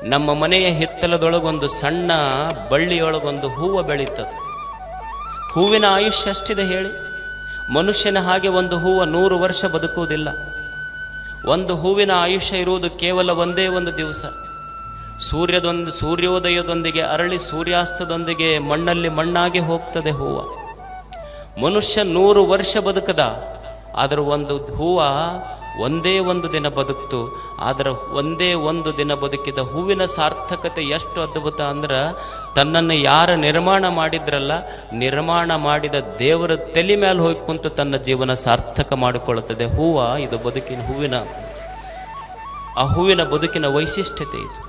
ನಮ್ಮ ಮನೆಯ ಹಿತ್ತಲದೊಳಗೊಂದು ಸಣ್ಣ ಬಳ್ಳಿಯೊಳಗೊಂದು ಹೂವು ಬೆಳೀತದೆ. ಹೂವಿನ ಆಯುಷ್ಯ ಎಷ್ಟಿದೆ ಹೇಳಿ? ಮನುಷ್ಯನ ಹಾಗೆ ಒಂದು ಹೂವು 100 ವರ್ಷ ಬದುಕುವುದಿಲ್ಲ. ಒಂದು ಹೂವಿನ ಆಯುಷ್ಯ ಇರುವುದು ಕೇವಲ ಒಂದೇ ಒಂದು ದಿವಸ. ಸೂರ್ಯೋದಯದೊಂದಿಗೆ ಅರಳಿ ಸೂರ್ಯಾಸ್ತದೊಂದಿಗೆ ಮಣ್ಣಲ್ಲಿ ಮಣ್ಣಾಗಿ ಹೋಗ್ತದೆ ಹೂವು. ಮನುಷ್ಯ 100 ವರ್ಷ ಬದುಕದ, ಆದರೆ ಒಂದು ಹೂವು ಒಂದೇ ಒಂದು ದಿನ ಬದುಕ್ತು. ಆದರೆ ಒಂದೇ ಒಂದು ದಿನ ಬದುಕಿದ ಹೂವಿನ ಸಾರ್ಥಕತೆ ಎಷ್ಟು ಅದ್ಭುತ ಅಂದ್ರೆ, ತನ್ನನ್ನು ಯಾರು ನಿರ್ಮಾಣ ಮಾಡಿದ್ರಲ್ಲ, ನಿರ್ಮಾಣ ಮಾಡಿದ ದೇವರ ತಲೆ ಮೇಲೆ ಹೋಗಿ ಕುಂತು ತನ್ನ ಜೀವನ ಸಾರ್ಥಕ ಮಾಡಿಕೊಳ್ಳುತ್ತದೆ. ಇದು ಬದುಕಿನ ಆ ಹೂವಿನ ಬದುಕಿನ ವೈಶಿಷ್ಟ್ಯತೆ ಇದು.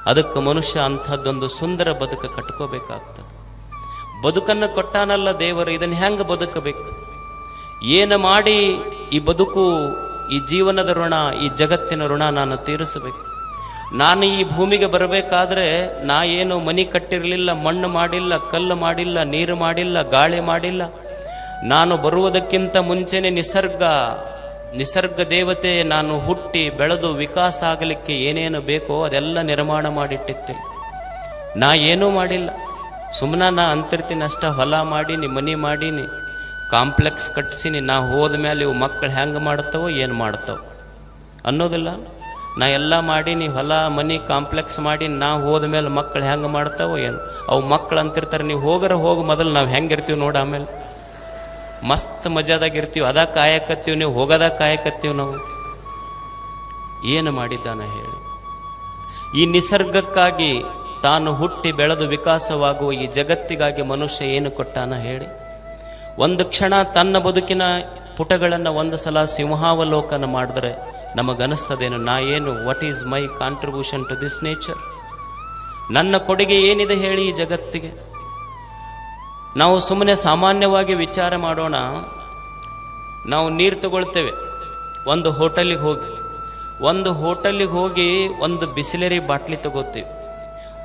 ಅದಕ್ಕೆ ಮನುಷ್ಯ ಅಂಥದ್ದೊಂದು ಸುಂದರ ಬದುಕು ಕಟ್ಕೋಬೇಕಾಗ್ತದೆ. ಬದುಕನ್ನು ಕೊಟ್ಟಾನಲ್ಲ ದೇವರು, ಇದನ್ನು ಹೆಂಗೆ ಬದುಕಬೇಕು, ಏನು ಮಾಡಿ ಈ ಬದುಕು, ಈ ಜೀವನದ ಋಣ, ಈ ಜಗತ್ತಿನ ಋಣ ನಾನು ತೀರಿಸಬೇಕು. ನಾನು ಈ ಭೂಮಿಗೆ ಬರಬೇಕಾದ್ರೆ ನಾ ಏನು ಮನೆ ಕಟ್ಟಿರಲಿಲ್ಲ, ಮಣ್ಣು ಮಾಡಿಲ್ಲ, ಕಲ್ಲು ಮಾಡಿಲ್ಲ, ನೀರು ಮಾಡಿಲ್ಲ, ಗಾಳಿ ಮಾಡಿಲ್ಲ. ನಾನು ಬರುವುದಕ್ಕಿಂತ ಮುಂಚೆನೆ ನಿಸರ್ಗ ದೇವತೆ ನಾನು ಹುಟ್ಟಿ ಬೆಳೆದು ವಿಕಾಸ ಆಗಲಿಕ್ಕೆ ಏನೇನು ಬೇಕೋ ಅದೆಲ್ಲ ನಿರ್ಮಾಣ ಮಾಡಿಟ್ಟಿರ್ತೀನಿ. ನಾ ಏನೂ ಮಾಡಿಲ್ಲ, ಸುಮ್ಮನೆ ನಾ ಅಂತಿರ್ತೀನಿ ಅಷ್ಟ. ಹೊಲ ಮಾಡೀನಿ, ಮನೆ ಮಾಡೀನಿ, ಕಾಂಪ್ಲೆಕ್ಸ್ ಕಟ್ಸೀನಿ. ನಾ ಹೋದ ಮೇಲೆ ಇವು ಮಕ್ಕಳು ಹೆಂಗೆ ಮಾಡ್ತಾವೋ ಏನು ಮಾಡ್ತಾವೆ ಅನ್ನೋದಿಲ್ಲ. ನಾ ಎಲ್ಲ ಮಾಡೀನಿ, ಹೊಲ ಮನೆ ಕಾಂಪ್ಲೆಕ್ಸ್ ಮಾಡೀನಿ. ನಾ ಹೋದ ಮೇಲೆ ಮಕ್ಕಳು ಹೆಂಗೆ ಮಾಡ್ತಾವೋ ಏನು. ಅವು ಮಕ್ಕಳು ಅಂತಿರ್ತಾರೆ, ನೀವು ಹೋಗಿ ಮೊದಲು ನಾವು ಹೆಂಗಿರ್ತೀವಿ ನೋಡಿ, ಆಮೇಲೆ ಮಸ್ತ್ ಮಜಾದಾಗಿರ್ತೀವಿ. ಅದ ಕಾಯಕತ್ತೀವಿ, ನೀವು ಹೋಗೋದ ಕಾಯಕತ್ತೀವಿ ನಾವು. ಏನು ಮಾಡಿದ್ದಾನ ಹೇಳಿ? ಈ ನಿಸರ್ಗಕ್ಕಾಗಿ ತಾನು ಹುಟ್ಟಿ ಬೆಳೆದು ವಿಕಾಸವಾಗುವ ಈ ಜಗತ್ತಿಗಾಗಿ ಮನುಷ್ಯ ಏನು ಕೊಟ್ಟಾನ ಹೇಳಿ? ಒಂದು ಕ್ಷಣ ತನ್ನ ಬದುಕಿನ ಪುಟಗಳನ್ನು ಒಂದು ಸಲ ಸಿಂಹಾವಲೋಕನ ಮಾಡಿದ್ರೆ ನಮಗನಿಸ್ತದೇನು, ನಾ ಏನು, what is my contribution to this nature? ನನ್ನ ಕೊಡುಗೆ ಏನಿದೆ ಹೇಳಿ ಈ ಜಗತ್ತಿಗೆ? ನಾವು ಸುಮ್ಮನೆ ಸಾಮಾನ್ಯವಾಗಿ ವಿಚಾರ ಮಾಡೋಣ. ನಾವು ನೀರು ತಗೊಳ್ತೇವೆ, ಒಂದು ಹೋಟೆಲಿಗೆ ಹೋಗಿ ಒಂದು ಬಿಸ್ಲೆರಿ ಬಾಟ್ಲಿ ತಗೋತೀವಿ.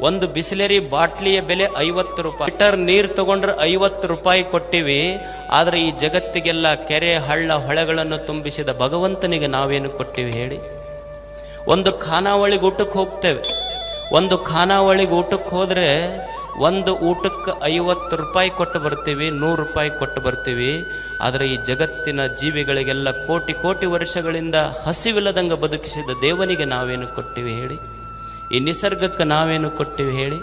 ಒಂದು ಬಿಸ್ಲೆರಿ ಬಾಟ್ಲಿಯ ಬೆಲೆ 50 ರೂಪಾಯಿ. ಲೀಟರ್ ನೀರು ತಗೊಂಡ್ರೆ 50 ರೂಪಾಯಿ ಕೊಟ್ಟಿವಿ. ಆದರೆ ಈ ಜಗತ್ತಿಗೆಲ್ಲ ಕೆರೆ ಹಳ್ಳ ಹೊಳೆಗಳನ್ನು ತುಂಬಿಸಿದ ಭಗವಂತನಿಗೆ ನಾವೇನು ಕೊಟ್ಟಿವಿ ಹೇಳಿ? ಒಂದು ಖಾನಾವಳಿಗೆ ಊಟಕ್ಕೆ ಹೋಗ್ತೇವೆ. ಒಂದು ಖಾನಾವಳಿಗೆ ಊಟಕ್ಕೆ ಹೋದರೆ ಒಂದು ಊಟಕ್ಕೆ 50 ರೂಪಾಯಿ ಕೊಟ್ಟು ಬರ್ತೀವಿ, 100 ರೂಪಾಯಿ ಕೊಟ್ಟು ಬರ್ತೀವಿ. ಆದರೆ ಈ ಜಗತ್ತಿನ ಜೀವಿಗಳಿಗೆಲ್ಲ ಕೋಟಿ ವರ್ಷಗಳಿಂದ ಹಸಿವಿಲ್ಲದಂಗೆ ಬದುಕಿಸಿದ ದೇವನಿಗೆ ನಾವೇನು ಕೊಟ್ಟಿವಿ ಹೇಳಿ? ಈ ನಿಸರ್ಗಕ್ಕೆ ನಾವೇನು ಕೊಟ್ಟಿವಿ ಹೇಳಿ?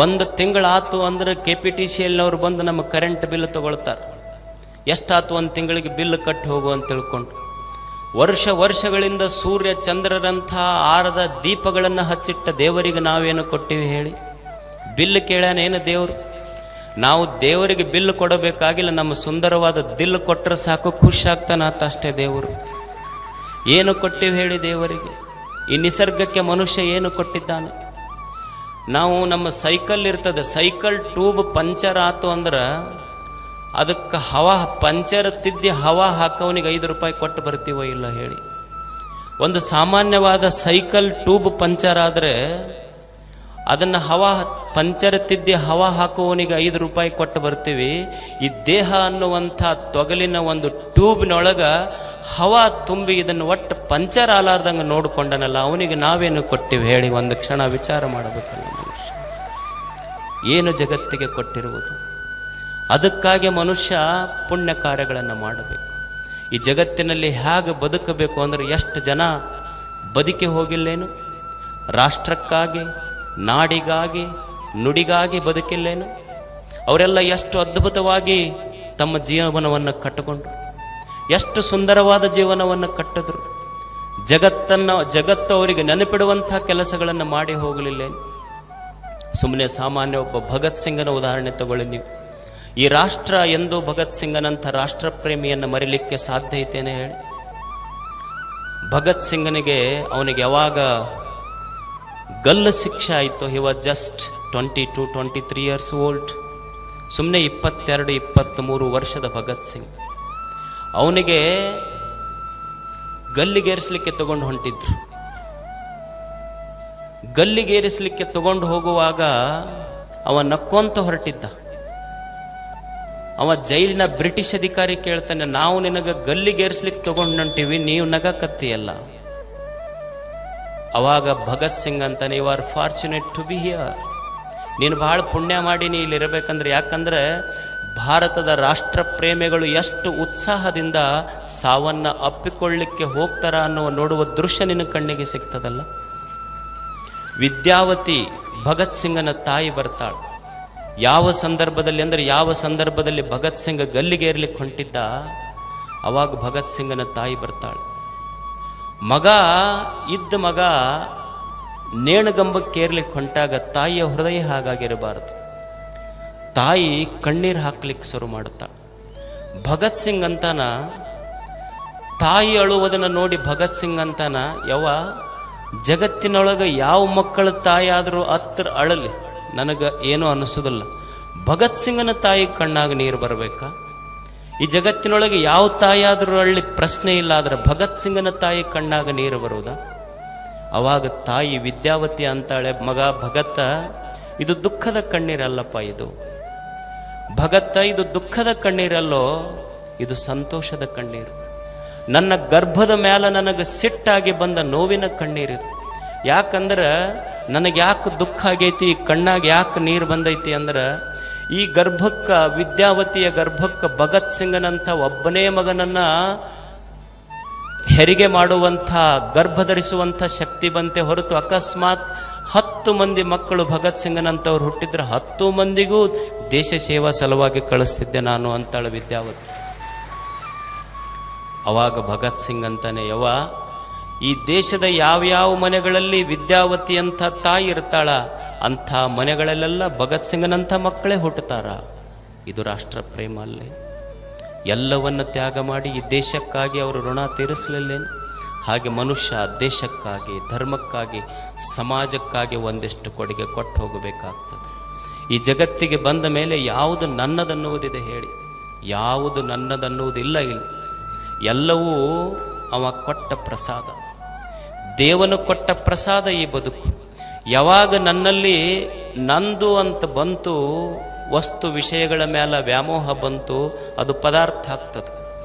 1 ತಿಂಗಳಾತು ಅಂದ್ರೆ KPTCLನವ್ರು ಬಂದು ನಮ್ಮ ಕರೆಂಟ್ ಬಿಲ್ ತಗೊಳ್ತಾರೆ. ಎಷ್ಟಾತು 1 ತಿಂಗಳಿಗೆ ಬಿಲ್ ಕಟ್ಟಿ ಹೋಗು ಅಂತ ತಿಳ್ಕೊಂಡು. ವರ್ಷಗಳಿಂದ ಸೂರ್ಯ ಚಂದ್ರರಂಥ ಆರದ ದೀಪಗಳನ್ನು ಹಚ್ಚಿಟ್ಟ ದೇವರಿಗೆ ನಾವೇನು ಕೊಟ್ಟಿವಿ ಹೇಳಿ? ಬಿಲ್ ಕೇಳ್ಯಾನೇನು ದೇವರು? ನಾವು ದೇವರಿಗೆ ಬಿಲ್ ಕೊಡಬೇಕಾಗಿಲ್ಲ, ನಮ್ಮ ಸುಂದರವಾದ ದಿಲ್ ಕೊಟ್ಟರೆ ಸಾಕು, ಖುಷಿ ಆಗ್ತಾನಾತ ಅಷ್ಟೇ ದೇವರು. ಏನು ಕೊಟ್ಟಿವಿ ಹೇಳಿ ದೇವರಿಗೆ? ಈ ನಿಸರ್ಗಕ್ಕೆ ಮನುಷ್ಯ ಏನು ಕೊಟ್ಟಿದ್ದಾನೆ? ನಾವು ನಮ್ಮ ಸೈಕಲ್ ಇರ್ತದೆ, ಸೈಕಲ್ ಟ್ಯೂಬ್ ಪಂಚರ್ ಆತು ಅಂದ್ರೆ ಅದಕ್ಕೆ ಪಂಚರ್ ತಿದ್ದಿ ಹವಾ ಹಾಕೋನಿಗೆ 5 ರೂಪಾಯಿ ಕೊಟ್ಟು ಬರ್ತೀವೋ ಇಲ್ಲ ಹೇಳಿ? ಒಂದು ಸಾಮಾನ್ಯವಾದ ಸೈಕಲ್ ಟ್ಯೂಬ್ ಪಂಚರ್ ಆದರೆ ಅದನ್ನು ಪಂಚರ್ ತಿದ್ದಿ ಹವಾ ಹಾಕುವವನಿಗೆ 5 ರೂಪಾಯಿ ಕೊಟ್ಟು ಬರ್ತೀವಿ. ಈ ದೇಹ ಅನ್ನುವಂಥ ತೊಗಲಿನ ಒಂದು ಟ್ಯೂಬ್ನೊಳಗೆ ಹವಾ ತುಂಬಿ ಇದನ್ನು ಒಟ್ಟು ಪಂಚರ್ ಆಲಾರ್ದಂಗೆ ನೋಡಿಕೊಂಡನಲ್ಲ, ಅವನಿಗೆ ನಾವೇನು ಕೊಟ್ಟಿವಿ ಹೇಳಿ? ಒಂದು ಕ್ಷಣ ವಿಚಾರ ಮಾಡಬೇಕಲ್ಲ ಮನುಷ್ಯ. ಏನು ಜಗತ್ತಿಗೆ ಕೊಟ್ಟಿರುವುದು? ಅದಕ್ಕಾಗಿ ಮನುಷ್ಯ ಪುಣ್ಯ ಕಾರ್ಯಗಳನ್ನು ಮಾಡಬೇಕು. ಈ ಜಗತ್ತಿನಲ್ಲಿ ಹೇಗೆ ಬದುಕಬೇಕು ಅಂದರೆ, ಎಷ್ಟು ಜನ ಬದುಕಿ ಹೋಗಿಲ್ಲೇನು? ರಾಷ್ಟ್ರಕ್ಕಾಗಿ, ನಾಡಿಗಾಗಿ, ನುಡಿಗಾಗಿ ಬದುಕಿಲ್ಲೇನು? ಅವರೆಲ್ಲ ಎಷ್ಟು ಅದ್ಭುತವಾಗಿ ತಮ್ಮ ಜೀವನವನ್ನು ಕಟ್ಟಿಕೊಂಡ್ರು, ಎಷ್ಟು ಸುಂದರವಾದ ಜೀವನವನ್ನು ಕಟ್ಟಿದ್ರು. ಜಗತ್ತು ಅವರಿಗೆ ನೆನಪಿಡುವಂಥ ಕೆಲಸಗಳನ್ನು ಮಾಡಿ ಹೋಗಲಿಲ್ಲೇನು? ಸುಮ್ಮನೆ ಸಾಮಾನ್ಯ ಒಬ್ಬ ಭಗತ್ ಸಿಂಗನ ಉದಾಹರಣೆ ತಗೊಳ್ಳಿ ನೀವು. ಈ ರಾಷ್ಟ್ರ ಎಂದೂ ಭಗತ್ ಸಿಂಗನಂಥ ರಾಷ್ಟ್ರ ಪ್ರೇಮಿಯನ್ನು ಮರಿಲಿಕ್ಕೆ ಸಾಧ್ಯ ಐತೇನೆ ಹೇಳಿ? ಭಗತ್ ಸಿಂಗನಿಗೆ ಅವನಿಗೆ ಯಾವಾಗ ಗಲ್ಲು ಶಿಕ್ಷೆ ಆಯಿತು, he was just 22-23 years old. ಸುಮ್ಮನೆ 22-23 ವರ್ಷದ ಭಗತ್ ಸಿಂಗ್. ಅವನಿಗೆ ಗಲ್ಲಿಗೇರಿಸಲಿಕ್ಕೆ ತಗೊಂಡು ಹೊಂಟಿದ್ರು. ಗಲ್ಲಿಗೇರಿಸಲಿಕ್ಕೆ ತಗೊಂಡು ಹೋಗುವಾಗ ಅವ ನಕ್ಕೊಂತ ಹೊರಟಿದ್ದ. ಅವ ಜೈಲಿನ ಬ್ರಿಟಿಷ್ ಅಧಿಕಾರಿ ಕೇಳ್ತಾನೆ, ನಾವು ನಿನಗೆ ಗಲ್ಲಿಗೇರಿಸ್ಲಿಕ್ಕೆ ತಗೊಂಡು ಹೊಂಟಿವಿ, ನೀವು ನಗಕತ್ತೀಯಲ್ಲ. ಅವಾಗ ಭಗತ್ ಸಿಂಗ್ ಅಂತಾನೆ, you are fortunate to be here. ನೀನು ಭಾಳ ಪುಣ್ಯ ಮಾಡೀನಿ ಇಲ್ಲಿ ಇರಬೇಕಂದ್ರೆ. ಯಾಕಂದ್ರೆ ಭಾರತದ ರಾಷ್ಟ್ರ ಪ್ರೇಮಿಗಳು ಎಷ್ಟು ಉತ್ಸಾಹದಿಂದ ಸಾವನ್ನ ಅಪ್ಪಿಕೊಳ್ಳಿಕ್ಕೆ ಹೋಗ್ತಾರ ಅನ್ನುವ ನೋಡುವ ದೃಶ್ಯ ನಿನ್ನ ಕಣ್ಣಿಗೆ ಸಿಗ್ತದಲ್ಲ. ವಿದ್ಯಾವತಿ ಭಗತ್ ಸಿಂಗನ ತಾಯಿ ಬರ್ತಾಳೆ. ಯಾವ ಸಂದರ್ಭದಲ್ಲಿ ಅಂದರೆ, ಯಾವ ಸಂದರ್ಭದಲ್ಲಿ ಭಗತ್ ಸಿಂಗ್ ಗಲ್ಲಿಗೇರ್ಲಿಕ್ಕೆ ಹೊಂಟಿದ್ದ, ಅವಾಗ ಭಗತ್ ಸಿಂಗನ ತಾಯಿ ಬರ್ತಾಳೆ. ಮಗ ನೇಣುಗಂಬಕ್ಕೇರ್ಲಿಕ್ಕೆ ಹೊಂಟಾಗ ತಾಯಿಯ ಹೃದಯ ಹಾಗಾಗಿರಬಾರದು. ತಾಯಿ ಕಣ್ಣೀರು ಹಾಕ್ಲಿಕ್ಕೆ ಶುರು ಮಾಡುತ್ತಾಳೆ. ಭಗತ್ ಸಿಂಗ್ ಅಂತಾನ, ತಾಯಿ ಅಳುವುದನ್ನು ನೋಡಿ ಭಗತ್ ಸಿಂಗ್ ಅಂತಾನ, ಜಗತ್ತಿನೊಳಗೆ ಯಾವ ಮಕ್ಕಳ ತಾಯಿ ಆದರೂ ಹತ್ರ ಅಳಲಿ ನನಗೆ ಏನೂ ಅನಿಸೋದಿಲ್ಲ. ಭಗತ್ ಸಿಂಗನ ತಾಯಿ ಕಣ್ಣಾಗ ನೀರು ಬರಬೇಕಾ? ಈ ಜಗತ್ತಿನೊಳಗೆ ಯಾವ ತಾಯಿ ಆದರೂ ಅಳ್ಳಿ ಪ್ರಶ್ನೆ ಇಲ್ಲ, ಆದರೆ ಭಗತ್ ಸಿಂಗನ ತಾಯಿ ಕಣ್ಣಾಗ ನೀರು ಬರುವುದಾ? ಅವಾಗ ತಾಯಿ ವಿದ್ಯಾವತಿ ಅಂತಾಳೆ, ಮಗ ಭಗತ್ತ, ಇದು ದುಃಖದ ಕಣ್ಣೀರಲ್ಲಪ್ಪ, ಇದು ಭಗತ್ತ, ಇದು ದುಃಖದ ಕಣ್ಣೀರಲ್ಲೋ, ಇದು ಸಂತೋಷದ ಕಣ್ಣೀರು. ನನ್ನ ಗರ್ಭದ ಮೇಲೆ ನನಗೆ ಸಿಟ್ಟಾಗಿ ಬಂದ ನೋವಿನ ಕಣ್ಣೀರಿದು. ಯಾಕಂದ್ರೆ ನನಗೆ ಯಾಕೆ ದುಃಖ ಆಗೈತಿ, ಕಣ್ಣಾಗ ಯಾಕೆ ನೀರು ಬಂದೈತಿ ಅಂದ್ರೆ, ಈ ಗರ್ಭಕ್ಕೆ, ವಿದ್ಯಾವತಿಯ ಗರ್ಭಕ್ಕೆ ಭಗತ್ ಸಿಂಗನಂಥ ಒಬ್ಬನೇ ಮಗನನ್ನ ಹೆರಿಗೆ ಮಾಡುವಂಥ, ಗರ್ಭಧರಿಸುವಂಥ ಶಕ್ತಿ ಬಂತೆ ಹೊರತು ಅಕಸ್ಮಾತ್ 10 ಮಂದಿ ಮಕ್ಕಳು ಭಗತ್ ಸಿಂಗನಂತವ್ರು ಹುಟ್ಟಿದ್ರೆ 10 ಮಂದಿಗೂ ದೇಶ ಸೇವಾ ಸಲುವಾಗಿ ಕಳಿಸ್ತಿದ್ದೆ ನಾನು ಅಂತಾಳೆ ವಿದ್ಯಾವತಿ. ಅವಾಗ ಭಗತ್ ಸಿಂಗ್ ಅಂತಾನೆ, ಈ ದೇಶದ ಯಾವ್ಯಾವ ಮನೆಗಳಲ್ಲಿ ವಿದ್ಯಾವತಿ ಅಂತ ತಾಯಿ ಇರ್ತಾಳ, ಅಂಥ ಮನೆಗಳಲ್ಲೆಲ್ಲ ಭಗತ್ ಸಿಂಗನಂಥ ಮಕ್ಕಳೇ ಹುಟ್ಟುತ್ತಾರ. ಇದು ರಾಷ್ಟ್ರ ಪ್ರೇಮ ಅಲ್ಲೇ? ಎಲ್ಲವನ್ನು ತ್ಯಾಗ ಮಾಡಿ ಈ ದೇಶಕ್ಕಾಗಿ ಅವರು ಋಣ ತೀರಿಸಲಿಲ್ಲೇನು? ಹಾಗೆ ಮನುಷ್ಯ ದೇಶಕ್ಕಾಗಿ, ಧರ್ಮಕ್ಕಾಗಿ, ಸಮಾಜಕ್ಕಾಗಿ ಒಂದಿಷ್ಟು ಕೊಡುಗೆ ಕೊಟ್ಟು ಹೋಗಬೇಕಾಗ್ತದೆ. ಈ ಜಗತ್ತಿಗೆ ಬಂದ ಮೇಲೆ ಯಾವುದು ನನ್ನದನ್ನುವುದಿದೆ ಹೇಳಿ? ಯಾವುದು ನನ್ನದನ್ನುವುದಿಲ್ಲ. ಇಲ್ಲ, ಎಲ್ಲವೂ ಅವ ಕೊಟ್ಟ ಪ್ರಸಾದ, ದೇವನು ಕೊಟ್ಟ ಪ್ರಸಾದ ಈ ಬದುಕು. ಯಾವಾಗ ನನ್ನಲ್ಲಿ ನಂದು ಅಂತ ಬಂತು, ವಸ್ತು ವಿಷಯಗಳ ಮೇಲೆ ವ್ಯಾಮೋಹ ಬಂತು, ಅದು ಪದಾರ್ಥ ಆಗ್ತದೆ.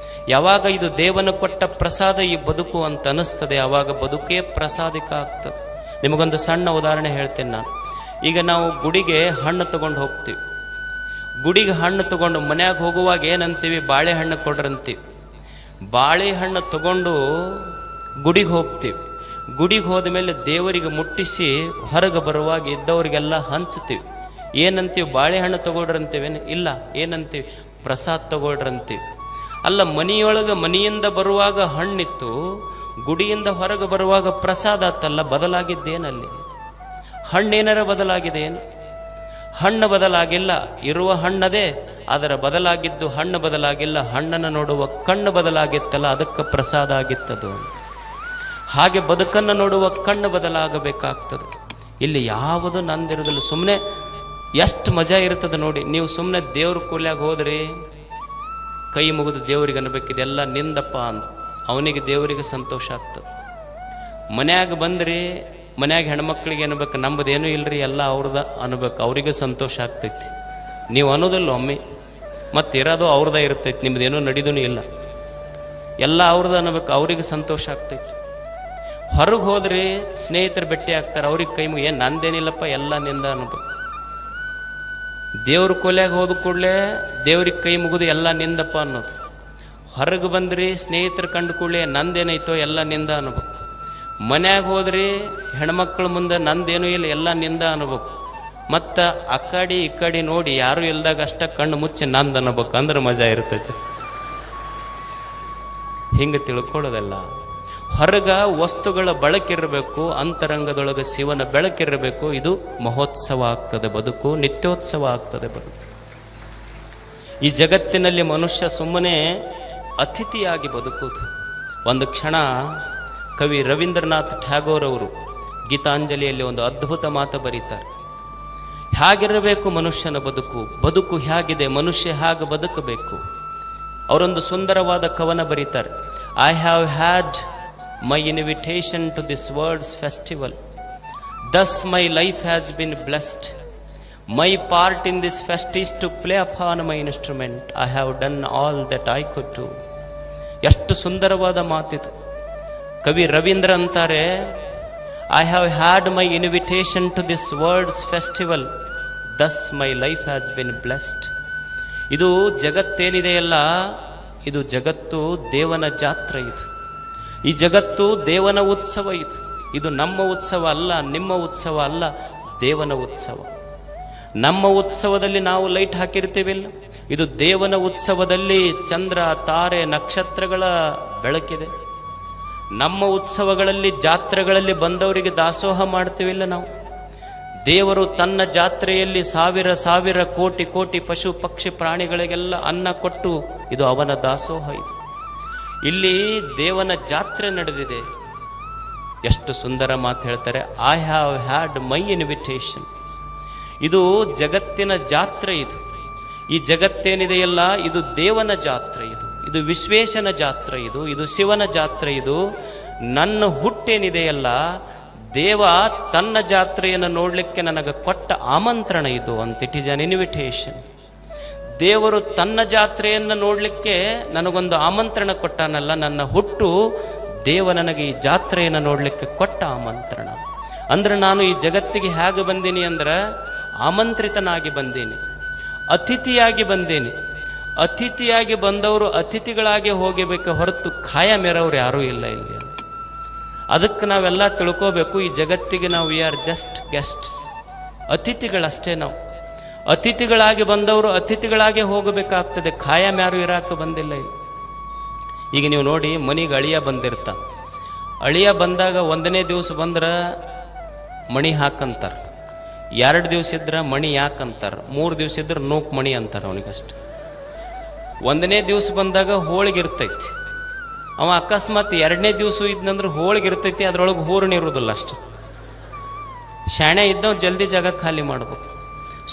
ಯಾವಾಗ ಇದು ದೇವನು ಕೊಟ್ಟ ಪ್ರಸಾದ ಈ ಬದುಕು ಅಂತ ಅನಿಸ್ತದೆ, ಆವಾಗ ಬದುಕೇ ಪ್ರಸಾದಿಕ ಆಗ್ತದೆ. ನಿಮಗೊಂದು ಸಣ್ಣ ಉದಾಹರಣೆ ಹೇಳ್ತೇನೆ ನಾನು. ಈಗ ನಾವು ಗುಡಿಗೆ ಹಣ್ಣು ತಗೊಂಡು ಹೋಗ್ತೀವಿ. ಗುಡಿಗೆ ಹಣ್ಣು ತಗೊಂಡು ಮನ್ಯಾಗ ಹೋಗುವಾಗ ಏನಂತೀವಿ? ಬಾಳೆಹಣ್ಣು ಕೊಡ್ರಂತೀವಿ. ಬಾಳೆಹಣ್ಣು ತಗೊಂಡು ಗುಡಿಗೆ ಹೋಗ್ತೀವಿ. ಗುಡಿಗೆ ಹೋದ ಮೇಲೆ ದೇವರಿಗೆ ಮುಟ್ಟಿಸಿ ಹೊರಗೆ ಬರುವಾಗ ಇದ್ದವರಿಗೆಲ್ಲ ಹಂಚ್ತೀವಿ. ಏನಂತೀವಿ? ಬಾಳೆಹಣ್ಣು ತಗೊಳ್ರಂತೀವೇನು? ಇಲ್ಲ, ಏನಂತೀವಿ? ಪ್ರಸಾದ ತಗೊಳ್ರಂತೀವಿ. ಅಲ್ಲ, ಮನೆಯಿಂದ ಬರುವಾಗ ಹಣ್ಣಿತ್ತು, ಗುಡಿಯಿಂದ ಹೊರಗೆ ಬರುವಾಗ ಪ್ರಸಾದ ಆತಲ್ಲ, ಬದಲಾಗಿದ್ದೇನಲ್ಲಿ? ಹಣ್ಣೇನಾರ ಬದಲಾಗಿದೆ ಏನು? ಹಣ್ಣು ಬದಲಾಗಿಲ್ಲ, ಇರುವ ಹಣ್ಣದೇ, ಅದರ ಬದಲಾಗಿದ್ದು ಹಣ್ಣು ಬದಲಾಗಿಲ್ಲ. ಹಣ್ಣನ್ನು ನೋಡುವ ಕಣ್ಣು ಬದಲಾಗಿತ್ತಲ್ಲ, ಅದಕ್ಕೆ ಪ್ರಸಾದ ಆಗಿತ್ತದು. ಹಾಗೆ ಬದುಕನ್ನು ನೋಡುವ ಕಣ್ಣು ಬದಲಾಗಬೇಕಾಗ್ತದೆ. ಇಲ್ಲಿ ಯಾವುದು ನಂದಿರೋದಿಲ್ಲ. ಸುಮ್ಮನೆ ಎಷ್ಟು ಮಜಾ ಇರ್ತದೆ ನೋಡಿ. ನೀವು ಸುಮ್ಮನೆ ದೇವ್ರ ಕೂಲ್ಯಾಗ ಹೋದ್ರಿ, ಕೈ ಮುಗಿದು ದೇವರಿಗೆ ಅನ್ಬೇಕಿದೆಲ್ಲ ನಿಂದಪ್ಪ ಅಂತ, ಅವನಿಗೆ ದೇವರಿಗೆ ಸಂತೋಷ ಆಗ್ತದೆ. ಮನ್ಯಾಗ ಬಂದ್ರಿ, ಮನ್ಯಾಗ ಹೆಣ್ಮಕ್ಳಿಗೆ ಅನ್ಬೇಕು, ನಮ್ಮದೇನೂ ಇಲ್ರಿ, ಎಲ್ಲ ಅವ್ರದ ಅನ್ಬೇಕು, ಅವ್ರಿಗೆ ಸಂತೋಷ ಆಗ್ತೈತಿ. ನೀವು ಅನ್ನೋದಿಲ್ಲ ಒಮ್ಮೆ, ಮತ್ತು ಇರೋದು ಅವ್ರದ ಇರ್ತೈತಿ, ನಿಮ್ದೇನೂ ನಡೀದೂ ಇಲ್ಲ, ಎಲ್ಲ ಅವ್ರದ ಅನ್ಬೇಕು, ಅವ್ರಿಗೆ ಸಂತೋಷ ಆಗ್ತೈತಿ. ಹೊರಗೆ ಹೋದ್ರಿ, ಸ್ನೇಹಿತರು ಭೇಟಿ ಆಗ್ತಾರೆ, ಅವ್ರಿಗೆ ಕೈ ಮುಗಿ, ಏನು ನಂದೇನಿಲ್ಲಪ್ಪ, ಎಲ್ಲ ನಿಂದ ಅನ್ಬೇಕು. ದೇವ್ರ ಕೊಲೆಯಾಗ ಹೋದ ಕೂಡಲೇ ದೇವ್ರಿಗೆ ಕೈ ಮುಗಿದು ಎಲ್ಲ ನಿಂದಪ್ಪ ಅನ್ನೋದು. ಹೊರಗೆ ಬಂದ್ರಿ, ಸ್ನೇಹಿತರು ಕಂಡು ಕೂಡಲೇ ನಂದೇನೈತೋ ಎಲ್ಲ ನಿಂದ ಅನ್ಬೇಕು. ಮನ್ಯಾಗ ಹೋದ್ರಿ, ಹೆಣ್ಮಕ್ಳ ಮುಂದೆ ನಂದೇನೂ ಇಲ್ಲ, ಎಲ್ಲ ನಿಂದ ಅನ್ಬೇಕು. ಮತ್ತು ಆ ಕಡೆ ಈ ಕಡೆ ನೋಡಿ ಯಾರು ಇಲ್ದಾಗ ಅಷ್ಟ ಕಣ್ಣು ಮುಚ್ಚಿ ನಂದು ಅನ್ನಬೇಕು, ಅಂದ್ರೆ ಮಜಾ ಇರ್ತೈತಿ. ಹಿಂಗೆ ತಿಳ್ಕೊಳ್ಳೋದಲ್ಲ. ಹೊರಗ ವಸ್ತುಗಳ ಬಳಕಿರಬೇಕು, ಅಂತರಂಗದೊಳಗೆ ಶಿವನ ಬೆಳಕಿರಬೇಕು. ಇದು ಮಹೋತ್ಸವ ಆಗ್ತದೆ ಬದುಕು, ನಿತ್ಯೋತ್ಸವ ಆಗ್ತದೆ ಬದುಕು. ಈ ಜಗತ್ತಿನಲ್ಲಿ ಮನುಷ್ಯ ಸುಮ್ಮನೆ ಅತಿಥಿಯಾಗಿ ಬದುಕುವುದು. ಒಂದು ಕ್ಷಣ ಕವಿ ರವೀಂದ್ರನಾಥ್ ಟ್ಯಾಗೋರ್ ಅವರು ಗೀತಾಂಜಲಿಯಲ್ಲಿ ಒಂದು ಅದ್ಭುತ ಮಾತು ಬರೀತಾರೆ. ಹೇಗಿರಬೇಕು ಮನುಷ್ಯನ ಬದುಕು, ಬದುಕು ಹೇಗಿದೆ, ಮನುಷ್ಯ ಹೇಗೆ ಬದುಕಬೇಕು. ಅವರೊಂದು ಸುಂದರವಾದ ಕವನ ಬರೀತಾರೆ. I have had my invitation to this world's festival, thus my life has been blessed. My part in this fest is to play upon my instrument. I have done all that I could do. ಎಷ್ಟು ಸುಂದರವಾದ ಮಾತಿದು. ಕವಿ ರವೀಂದ್ರ ಅಂತಾರೆ, I have had my invitation to this world's festival. Thus my life has been blessed. ಇದು ಜಗತ್ತೇನಿದೆಯಲ್ಲ, ಇದು ಜಗತ್ತು ದೇವನ ಜಾತ್ರೆ. ಈ ಜಗತ್ತು ದೇವನ ಉತ್ಸವ. ಇದು ನಮ್ಮ ಉತ್ಸವ ಅಲ್ಲ, ನಿಮ್ಮ ಉತ್ಸವ ಅಲ್ಲ, ದೇವನ ಉತ್ಸವ. ನಮ್ಮ ಉತ್ಸವದಲ್ಲಿ ನಾವು ಲೈಟ್ ಹಾಕಿರ್ತೀವಿಲ್ಲ, ಇದು ದೇವನ ಉತ್ಸವದಲ್ಲಿ ಚಂದ್ರ, ತಾರೆ, ನಕ್ಷತ್ರಗಳ ಬೆಳಕಿದೆ. ನಮ್ಮ ಉತ್ಸವಗಳಲ್ಲಿ, ಜಾತ್ರೆಗಳಲ್ಲಿ ಬಂದವರಿಗೆ ದಾಸೋಹ ಮಾಡ್ತೀವಿಲ್ಲ ನಾವು. ದೇವರು ತನ್ನ ಜಾತ್ರೆಯಲ್ಲಿ ಸಾವಿರ ಸಾವಿರ ಕೋಟಿ ಕೋಟಿ ಪಶು ಪಕ್ಷಿ ಪ್ರಾಣಿಗಳಿಗೆಲ್ಲ ಅನ್ನ ಕೊಟ್ಟು ಇದು ಅವನ ದಾಸೋಹ. ಇಲ್ಲಿ ದೇವನ ಜಾತ್ರೆ ನಡೆದಿದೆ. ಎಷ್ಟು ಸುಂದರ ಮಾತು ಹೇಳ್ತಾರೆ, I have had my invitation. ಇದು ಜಗತ್ತಿನ ಜಾತ್ರೆ. ಈ ಜಗತ್ತೇನಿದೆಯಲ್ಲ, ಇದು ದೇವನ ಜಾತ್ರೆ. ಇದು ವಿಶ್ವೇಶನ ಜಾತ್ರೆ. ಇದು ಶಿವನ ಜಾತ್ರೆ. ನನ್ನ ಹುಟ್ಟೇನಿದೆಯಲ್ಲ, ದೇವ ತನ್ನ ಜಾತ್ರೆಯನ್ನು ನೋಡಲಿಕ್ಕೆ ನನಗೆ ಕೊಟ್ಟ ಆಮಂತ್ರಣ ಇದು ಅಂತ. It is an invitation. ದೇವರು ತನ್ನ ಜಾತ್ರೆಯನ್ನು ನೋಡಲಿಕ್ಕೆ ನನಗೊಂದು ಆಮಂತ್ರಣ ಕೊಟ್ಟಾನಲ್ಲ, ನನ್ನ ಹುಟ್ಟು ದೇವ ನನಗೆ ಈ ಜಾತ್ರೆಯನ್ನು ನೋಡಲಿಕ್ಕೆ ಕೊಟ್ಟ ಆಮಂತ್ರಣ. ಅಂದ್ರೆ ನಾನು ಈ ಜಗತ್ತಿಗೆ ಹೇಗೆ ಬಂದೀನಿ ಅಂದ್ರೆ, ಆಮಂತ್ರಿತನಾಗಿ ಬಂದೀನಿ, ಅತಿಥಿಯಾಗಿ ಬಂದೀನಿ. ಅತಿಥಿಯಾಗಿ ಬಂದವರು ಅತಿಥಿಗಳಾಗಿ ಹೋಗಬೇಕು ಹೊರತು ಖಾಯಮೇರವ್ರು ಯಾರೂ ಇಲ್ಲ ಇಲ್ಲಿ. ಅದಕ್ಕೆ ನಾವೆಲ್ಲ ತಿಳ್ಕೋಬೇಕು, ಈ ಜಗತ್ತಿಗೆ ನಾವು ವಿ ಆರ್ ಜಸ್ಟ್ ಗೆಸ್ಟ್ಸ್, ಅತಿಥಿಗಳಷ್ಟೇ. ನಾವು ಅತಿಥಿಗಳಾಗಿ ಬಂದವರು ಅತಿಥಿಗಳಾಗಿ ಹೋಗಬೇಕಾಗ್ತದೆ, ಖಾಯಂ ಯಾರು ಇರಾಕ ಬಂದಿಲ್ಲ ಇಲ್ಲಿ. ಈಗ ನೀವು ನೋಡಿ, ಮನೆಗೆ ಅಳಿಯ ಬಂದಿರ್ತಾನೆ. ಅಳಿಯ ಬಂದಾಗ 1ನೇ ದಿವಸ ಬಂದ್ರೆ ಮಣಿ ಹಾಕಂತಾರ, 2 ದಿವಸ ಇದ್ರೆ ಮಣಿ ಯಾಕಂತಾರ, 3 ದಿವಸ ಇದ್ರೆ ನೂಕು ಮಣಿ ಅಂತಾರೆ ಅವನಿಗಷ್ಟು. 1ನೇ ದಿವಸ ಬಂದಾಗ ಹೋಳಿಗೆ ಇರ್ತೈತಿ. ಅವ ಅಕಸ್ಮಾತ್ 2ನೇ ದಿವಸ ಇದ್ನಂದ್ರೆ ಹೋಳಿಗೆ ಇರ್ತೈತಿ, ಅದ್ರೊಳಗೆ ಹೂರ್ಣ ಇರೋದಿಲ್ಲ ಅಷ್ಟು. ಶಾಣೆ ಇದ್ದವ್ ಜಲ್ದಿ ಜಾಗ ಖಾಲಿ ಮಾಡ್ಬೇಕು.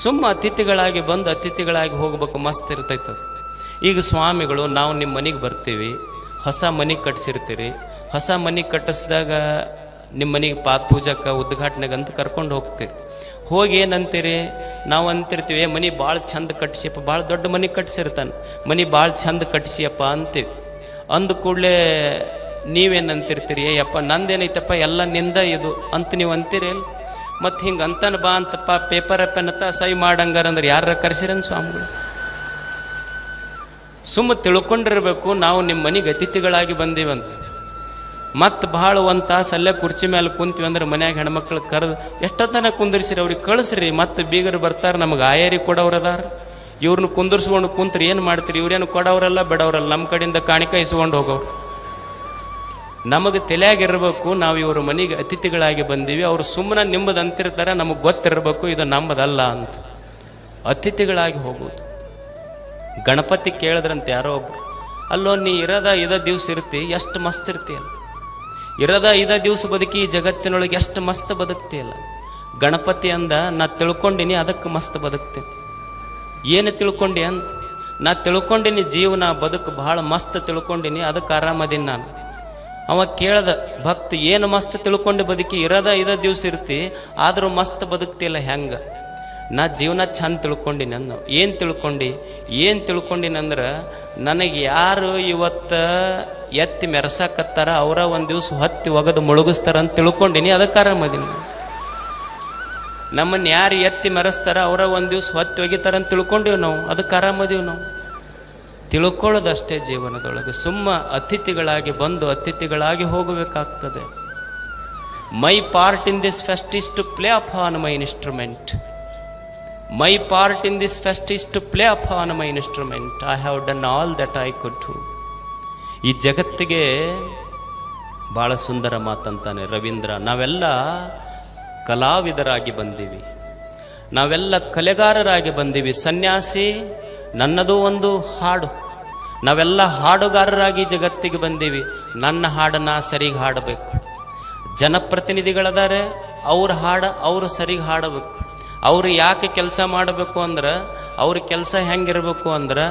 ಸುಮ್ಮ ಅತಿಥಿಗಳಾಗಿ ಬಂದು ಅತಿಥಿಗಳಾಗಿ ಹೋಗ್ಬೇಕು, ಮಸ್ತ್ ಇರ್ತೈತೆ ಅದು. ಈಗ ಸ್ವಾಮಿಗಳು, ನಾವು ನಿಮ್ಮ ಮನೆಗೆ ಬರ್ತೀವಿ, ಹೊಸ ಮನೆ ಕಟ್ಸಿರ್ತೀರಿ. ಹೊಸ ಮನೆ ಕಟ್ಟಿಸಿದಾಗ ನಿಮ್ಮ ಮನೆಗೆ ಪಾದ ಪೂಜಕ್ಕೆ ಉದ್ಘಾಟನೆಗೆ ಅಂತ ಕರ್ಕೊಂಡು ಹೋಗ್ತೀರಿ. ಹೋಗಿ ಏನಂತೀರಿ, ನಾವು ಅಂತಿರ್ತೀವಿ, ಮನೆ ಭಾಳ ಚಂದ ಕಟ್ಸಿಯಪ್ಪ, ಭಾಳ ದೊಡ್ಡ ಮನೆ ಕಟ್ಸಿರ್ತಾನೆ, ಮನೆ ಭಾಳ ಚಂದ ಕಟ್ಸಿಯಪ್ಪ ಅಂತೀವಿ. ಅಂದ ಕೂಡಲೇ ನೀವೇನಂತಿರ್ತೀರಿ, ಅಯ್ಯಪ್ಪ ನಂದೇನೈತಪ್ಪ ಎಲ್ಲ ನಿಂದ ಇದು ಅಂತ ನೀವು ಅಂತೀರಿ. ಮತ್ತು ಹಿಂಗೆ ಅಂತಾನೆ ಬಾ ಅಂತಪ್ಪ, ಪೇಪರ್ ಪೆನ್ನತ್ತ ಸೈ ಮಾಡಂಗಾರ ಅಂದ್ರೆ ಯಾರ ಕರ್ಸಿರಂಗೆ ಸ್ವಾಮಿಗಳು. ಸುಮ್ಮ ತಿಳ್ಕೊಂಡಿರ್ಬೇಕು, ನಾವು ನಿಮ್ಮ ಮನೆಗೆ ಅತಿಥಿಗಳಾಗಿ ಬಂದೀವಂತ. ಮತ್ತು ಭಾಳ 1 ತಾಸು ಅಲ್ಲೇ ಕುರ್ಚಿ ಮೇಲೆ ಕುಂತೀವಿ ಅಂದ್ರೆ ಮನ್ಯಾಗ ಹೆಣ್ಮಕ್ಳು ಕರೆದು ಎಷ್ಟೊತ್ತನ ಕುಂದಿರ್ಸಿರಿ, ಅವ್ರಿಗೆ ಕಳಿಸ್ರಿ. ಮತ್ತು ಬೀಗರು ಬರ್ತಾರೆ, ನಮಗೆ ಆಯರಿ ಕೊಡೋರು ಅದಾರ, ಇವ್ರನ್ನ ಕುಂದಿರ್ಸ್ಕೊಂಡು ಕುಂತ್ರಿ ಏನು ಮಾಡ್ತೀರಿ, ಇವ್ರೇನು ಕೊಡೋರಲ್ಲ ಬಿಡೋರಲ್ಲ, ನಮ್ಮ ಕಡೆಯಿಂದ ಕಾಣಿಕೆ ಇಸ್ಕೊಂಡು ಹೋಗೋರು. ನಮಗೆ ತಲೆಯಾಗಿರ್ಬೇಕು, ನಾವು ಇವ್ರ ಮನೆಗೆ ಅತಿಥಿಗಳಾಗಿ ಬಂದೀವಿ, ಅವರು ಸುಮ್ಮನೆ ನಿಮ್ಮದು ಅಂತಿರ್ತಾರೆ, ನಮಗೆ ಗೊತ್ತಿರಬೇಕು ಇದು ನಮ್ಮದಲ್ಲ ಅಂತ. ಅತಿಥಿಗಳಾಗಿ ಹೋಗೋದು. ಗಣಪತಿ ಕೇಳಿದ್ರಂತೆ ಯಾರೋ ಒಬ್ರು, ಅಲ್ಲೋ ನೀ ಇದ ದಿವ್ಸ ಇರ್ತಿ, ಎಷ್ಟು ಮಸ್ತ್ ಇರ್ತೀಯಲ್ಲ, ಇದ ದಿವ್ಸ ಬದುಕಿ ಈ ಜಗತ್ತಿನೊಳಗೆ ಎಷ್ಟು ಮಸ್ತ್ ಬದುಕ್ತಿಯಲ್ಲ. ಗಣಪತಿ ಅಂದ, ನಾ ತಿಳ್ಕೊಂಡಿನಿ ಅದಕ್ಕೆ ಮಸ್ತ್ ಬದುಕ್ತೀನಿ. ಏನು ತಿಳ್ಕೊಂಡಿ ಅಂದ, ನಾ ತಿಳ್ಕೊಂಡಿನಿ ಜೀವನ ಬದುಕು ಭಾಳ ಮಸ್ತ್ ತಿಳ್ಕೊಂಡಿನಿ, ಅದಕ್ಕೆ ಆರಾಮದೀನಿ ನಾನು. ಅವ ಕೇಳ್ದ ಭಕ್ತ, ಏನು ಮಸ್ತ್ ತಿಳ್ಕೊಂಡು ಬದುಕಿ, ಇದ ದಿವ್ಸ ಇರ್ತಿ ಆದರೂ ಮಸ್ತ್ ಬದುಕ್ತಿಯಲ್ಲ ಹೆಂಗೆ? ನಾ ಜೀವನ ಚಂದ ತಿಳ್ಕೊಂಡಿನಿ ಅಂದ. ಏನು ತಿಳ್ಕೊಂಡಿನಂದ್ರೆ, ನನಗೆ ಯಾರು ಇವತ್ತು ಎತ್ತಿ ಮೆರೆಸಾಕತ್ತಾರ ಅವರ ಒಂದು ದಿವ್ಸ ಹೊತ್ತಿ ಒಗದು ಮುಳುಗಿಸ್ತಾರ ಅಂತ ತಿಳ್ಕೊಂಡಿನಿ, ಅದಕ್ಕೆ ಆರಾಮದೀನಿ. ನಮ್ಮನ್ನು ಯಾರು ಎತ್ತಿ ಮೆರೆಸ್ತಾರ ಅವರ ಒಂದು ದಿವ್ಸ ಹೊತ್ತಿ ಒಗಿತಾರ ಅಂತ ತಿಳ್ಕೊಂಡಿವಿ ನಾವು, ಅದಕ್ಕೆ ಆರಾಮದೀವಿ ನಾವು. ತಿಳ್ಕೊಳ್ಳೋದಷ್ಟೇ ಜೀವನದೊಳಗೆ. ಸುಮ್ಮ ಅತಿಥಿಗಳಾಗಿ ಬಂದು ಅತಿಥಿಗಳಾಗಿ ಹೋಗಬೇಕಾಗ್ತದೆ. My part in this fest is to play upon my instrument. My part in this fest is to play upon my instrument. I have done all that I could do. ಈ ಜಗತ್ತಿಗೆ ಭಾಳ ಸುಂದರ ಮಾತಂತಾನೆ ರವೀಂದ್ರ. ನಾವೆಲ್ಲ ಕಲಾವಿದರಾಗಿ ಬಂದೀವಿ, ನಾವೆಲ್ಲ ಕಲೆಗಾರರಾಗಿ ಬಂದೀವಿ. ಸನ್ಯಾಸಿ ನನ್ನದು ಒಂದು ಹಾಡು, ನಾವೆಲ್ಲ ಹಾಡುಗಾರರಾಗಿ ಜಗತ್ತಿಗೆ ಬಂದೀವಿ. ನನ್ನ ಹಾಡನ್ನ ಸರಿಗೆ ಹಾಡಬೇಕು. ಜನಪ್ರತಿನಿಧಿಗಳದಾರೆ, ಅವ್ರ ಹಾಡು ಅವರು ಸರಿಗೆ ಹಾಡಬೇಕು. ಅವರು ಯಾಕೆ ಕೆಲಸ ಮಾಡಬೇಕು ಅಂದ್ರೆ, ಅವ್ರ ಕೆಲಸ ಹೆಂಗಿರಬೇಕು ಅಂದ್ರೆ,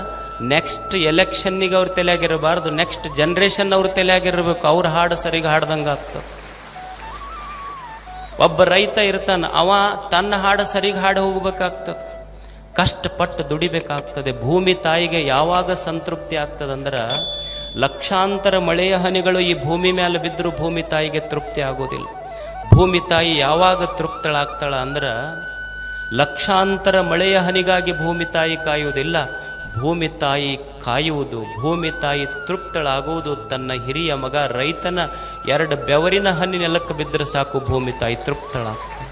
ನೆಕ್ಸ್ಟ್ ಎಲೆಕ್ಷನ್ನಿಗೆ ಅವ್ರ ತಲೆಯಾಗಿರಬಾರ್ದು, ನೆಕ್ಸ್ಟ್ ಜನ್ರೇಷನ್ ಅವ್ರ ತಲೆಯಾಗಿರ್ಬೇಕು. ಅವ್ರ ಹಾಡು ಸರಿಗೆ ಹಾಡ್ದಂಗೆ ಆಗ್ತದೆ. ಒಬ್ಬ ರೈತ ಇರ್ತಾನೆ, ಅವ ತನ್ನ ಹಾಡು ಸರಿಗೆ ಹಾಡು ಹೋಗ್ಬೇಕಾಗ್ತದೆ, ಕಷ್ಟಪಟ್ಟು ದುಡಿಬೇಕಾಗ್ತದೆ. ಭೂಮಿ ತಾಯಿಗೆ ಯಾವಾಗ ಸಂತೃಪ್ತಿ ಆಗ್ತದಂದ್ರೆ, ಲಕ್ಷಾಂತರ ಮಳೆಯ ಹನಿಗಳು ಈ ಭೂಮಿ ಮೇಲೆ ಬಿದ್ದರೂ ಭೂಮಿ ತಾಯಿಗೆ ತೃಪ್ತಿ ಆಗೋದಿಲ್ಲ. ಭೂಮಿ ತಾಯಿ ಯಾವಾಗ ತೃಪ್ತಳಾಗ್ತಾಳ ಅಂದ್ರೆ, ಲಕ್ಷಾಂತರ ಮಳೆಯ ಹನಿಗಾಗಿ ಭೂಮಿ ತಾಯಿ ಕಾಯುವುದಿಲ್ಲ. ಭೂಮಿ ತಾಯಿ ಕಾಯುವುದು, ಭೂಮಿ ತಾಯಿ ತೃಪ್ತಳಾಗುವುದು ತನ್ನ ಹಿರಿಯ ಮಗ ರೈತನ 2 ಬೆವರಿನ ಹನಿ ನೆಲಕ್ಕೆ ಬಿದ್ದರೆ ಸಾಕು, ಭೂಮಿ ತಾಯಿ ತೃಪ್ತಳಾಗ್ತಾಳೆ.